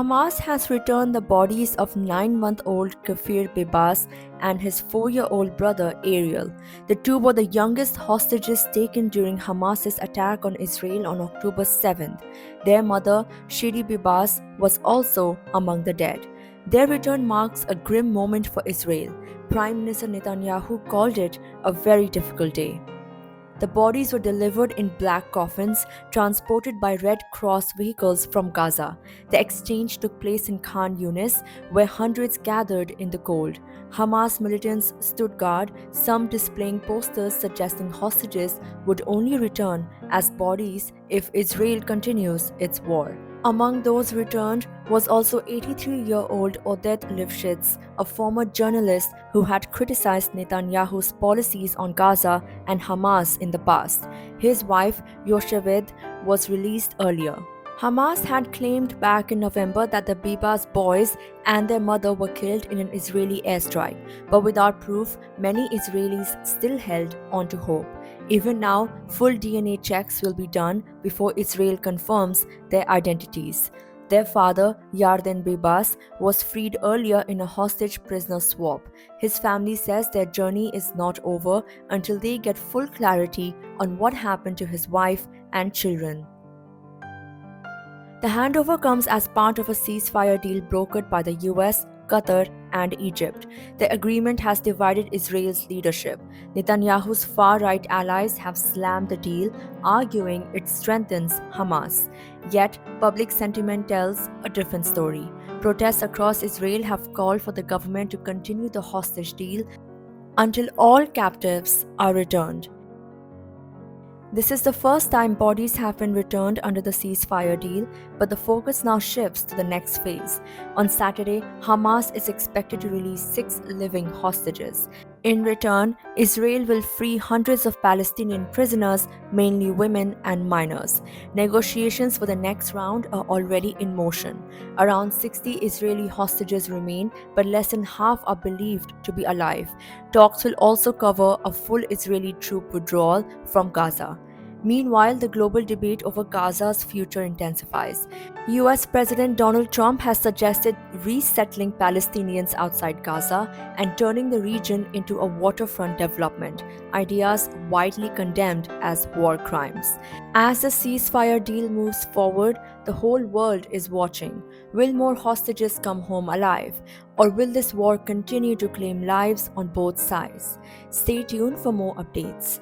Hamas has returned the bodies of 9-month-old Kafir Bibas and his 4-year-old brother Ariel. The two were the youngest hostages taken during Hamas's attack on Israel on October 7th. Their mother, Shiri Bibas, was also among the dead. Their return marks a grim moment for Israel. Prime Minister Netanyahu called it a very difficult day. The bodies were delivered in black coffins, transported by Red Cross vehicles from Gaza. The exchange took place in Khan Yunis, where hundreds gathered in the cold. Hamas militants stood guard, some displaying posters suggesting hostages would only return as bodies if Israel continues its war. Among those returned was also 83-year-old Oded Lifshitz, a former journalist who had criticized Netanyahu's policies on Gaza and Hamas in the past. His wife, Yocheved, was released earlier. Hamas had claimed back in November that the Bibas boys and their mother were killed in an Israeli airstrike, but without proof, many Israelis still held onto hope. Even now, full DNA checks will be done before Israel confirms their identities. Their father, Yarden Bibas, was freed earlier in a hostage prisoner swap. His family says their journey is not over until they get full clarity on what happened to his wife and children. The handover comes as part of a ceasefire deal brokered by the US, Qatar, and Egypt. The agreement has divided Israel's leadership. Netanyahu's far-right allies have slammed the deal, arguing it strengthens Hamas. Yet, public sentiment tells a different story. Protests across Israel have called for the government to continue the hostage deal until all captives are returned. This is the first time bodies have been returned under the ceasefire deal, but the focus now shifts to the next phase. On Saturday, Hamas is expected to release 6 living hostages. In return, Israel will free hundreds of Palestinian prisoners, mainly women and minors. Negotiations for the next round are already in motion. Around 60 Israeli hostages remain, but less than half are believed to be alive. Talks will also cover a full Israeli troop withdrawal from Gaza. Meanwhile, the global debate over Gaza's future intensifies. US President Donald Trump has suggested resettling Palestinians outside Gaza and turning the region into a waterfront development, ideas widely condemned as war crimes. As the ceasefire deal moves forward, the whole world is watching. Will more hostages come home alive? Or will this war continue to claim lives on both sides? Stay tuned for more updates.